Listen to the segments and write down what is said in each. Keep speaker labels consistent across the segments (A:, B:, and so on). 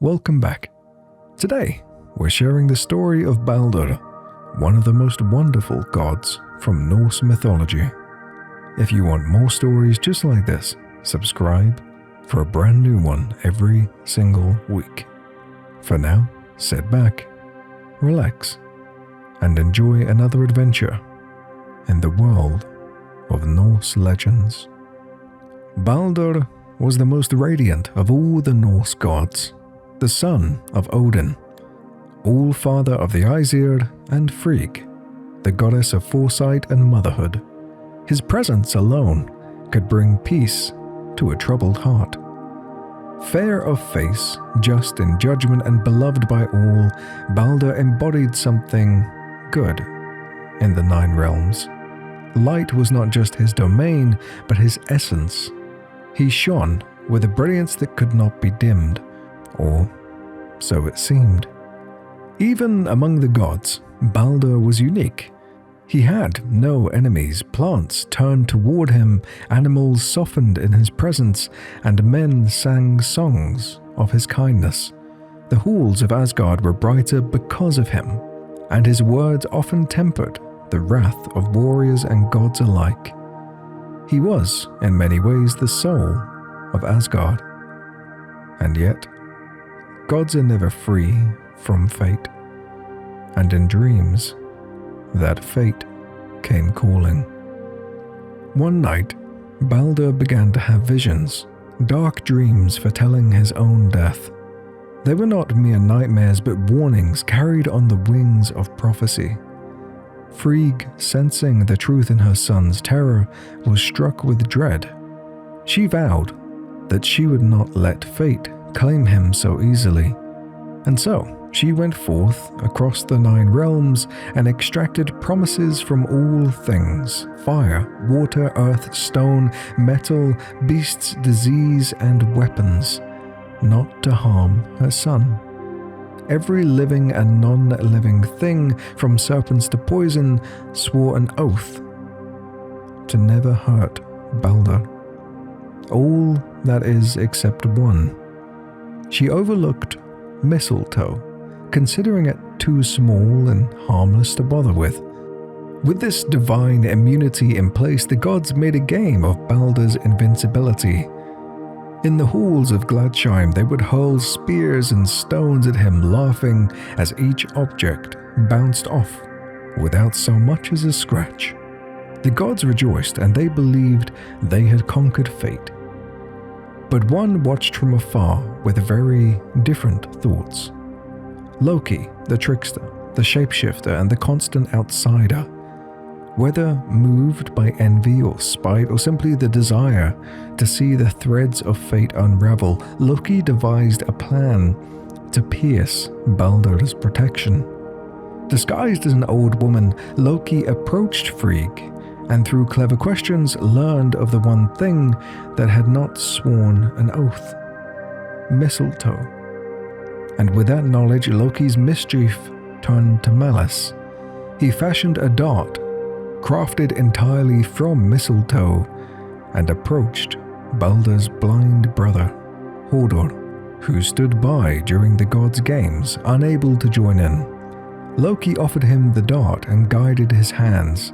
A: Welcome back. Today, we're sharing the story of Baldur, one of the most wonderful gods from Norse mythology. If you want more stories just like this, subscribe for a brand new one every single week. For now, sit back, relax, and enjoy another adventure in the world of Norse legends. Baldur was the most radiant of all the Norse gods, the son of Odin, all-father of the Aesir and Frigg, the goddess of foresight and motherhood. His presence alone could bring peace to a troubled heart. Fair of face, just in judgment and beloved by all, Baldur embodied something good in the Nine Realms. Light was not just his domain, but his essence. He shone with a brilliance that could not be dimmed, or so it seemed. Even among the gods, Baldur was unique. He had no enemies, plants turned toward him, animals softened in his presence, and men sang songs of his kindness. The halls of Asgard were brighter because of him, and his words often tempered the wrath of warriors and gods alike. He was, in many ways, the soul of Asgard. And yet, gods are never free from fate. And in dreams, that fate came calling. One night, Baldur began to have visions, dark dreams foretelling his own death. They were not mere nightmares, but warnings carried on the wings of prophecy. Frigg, sensing the truth in her son's terror, was struck with dread. She vowed that she would not let fate claim him so easily. And so, she went forth across the Nine Realms and extracted promises from all things: fire, water, earth, stone, metal, beasts, disease, and weapons, not to harm her son. Every living and non-living thing, from serpents to poison, swore an oath to never hurt Baldur. All, that is, except one. She overlooked mistletoe, considering it too small and harmless to bother with. With this divine immunity in place, the gods made a game of Baldur's invincibility. In the halls of Gladsheim, they would hurl spears and stones at him, laughing as each object bounced off without so much as a scratch. The gods rejoiced, and they believed they had conquered fate. But one watched from afar with very different thoughts. Loki, the trickster, the shapeshifter, and the constant outsider. Whether moved by envy or spite or simply the desire to see the threads of fate unravel, Loki devised a plan to pierce Baldur's protection. Disguised as an old woman, Loki approached Frigg and through clever questions learned of the one thing that had not sworn an oath: mistletoe. And with that knowledge, Loki's mischief turned to malice. He fashioned a dart crafted entirely from mistletoe, and approached Baldur's blind brother, Baldur, who stood by during the gods' games, unable to join in. Loki offered him the dart and guided his hands,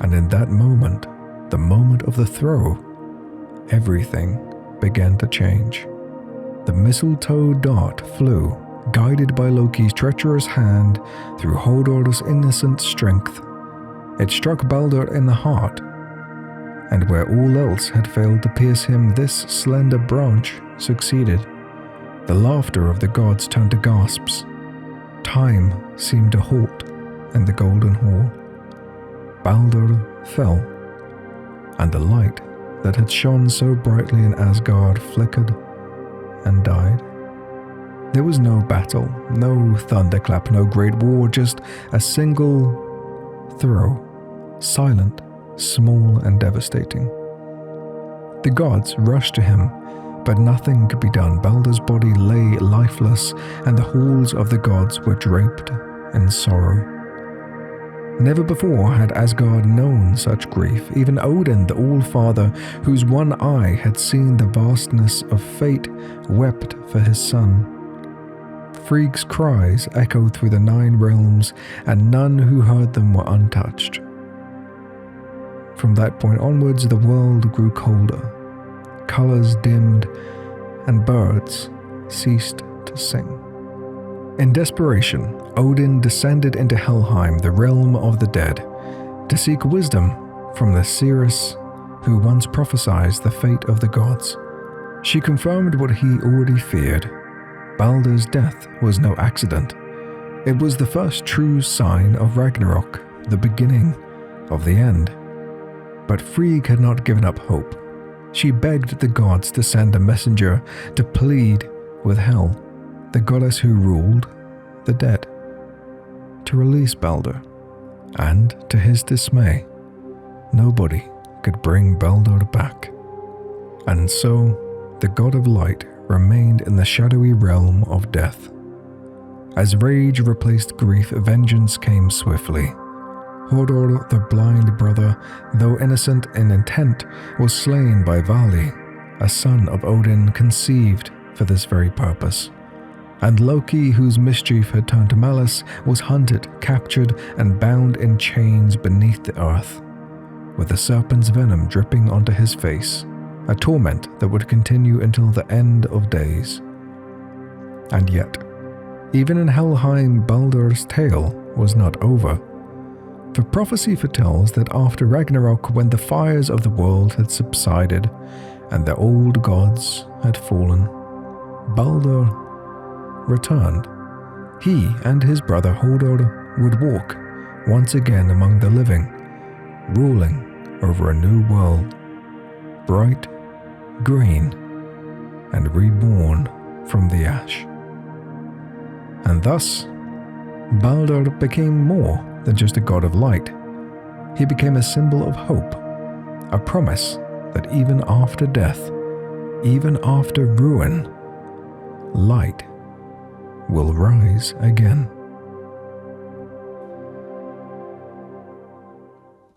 A: and in that moment, the moment of the throw, everything began to change. The mistletoe dart flew, guided by Loki's treacherous hand, through Baldur's innocent strength. It struck Baldur in the heart, and where all else had failed to pierce him, this slender branch succeeded. The laughter of the gods turned to gasps. Time seemed to halt in the Golden Hall. Baldur fell, and the light that had shone so brightly in Asgard flickered and died. There was no battle, no thunderclap, no great war, just a single throw. Silent, small, and devastating. The gods rushed to him, but nothing could be done. Baldur's body lay lifeless, and the halls of the gods were draped in sorrow. Never before had Asgard known such grief. Even Odin, the All-Father, whose one eye had seen the vastness of fate, wept for his son. Freyg's cries echoed through the 9 realms, and none who heard them were untouched. From that point onwards, the world grew colder, colors dimmed, and birds ceased to sing. In desperation, Odin descended into Helheim, the realm of the dead, to seek wisdom from the seeress who once prophesied the fate of the gods. She confirmed what he already feared. Baldur's death was no accident. It was the first true sign of Ragnarok, the beginning of the end. But Frigg had not given up hope. She begged the gods to send a messenger to plead with Hel, the goddess who ruled the dead, to release Baldur. And to his dismay, nobody could bring Baldur back. And so, the god of light remained in the shadowy realm of death. As rage replaced grief, vengeance came swiftly. Hodor, the blind brother, though innocent in intent, was slain by Vali, a son of Odin conceived for this very purpose. And Loki, whose mischief had turned to malice, was hunted, captured, and bound in chains beneath the earth, with the serpent's venom dripping onto his face, a torment that would continue until the end of days. And yet, even in Helheim, Baldur's tale was not over. For prophecy foretells that after Ragnarok, when the fires of the world had subsided and the old gods had fallen, Baldur returned. He and his brother Hodor would walk once again among the living, ruling over a new world, bright, green, and reborn from the ash. And thus, Baldur became more than just a god of light. He became a symbol of hope, a promise that even after death, even after ruin, light will rise again.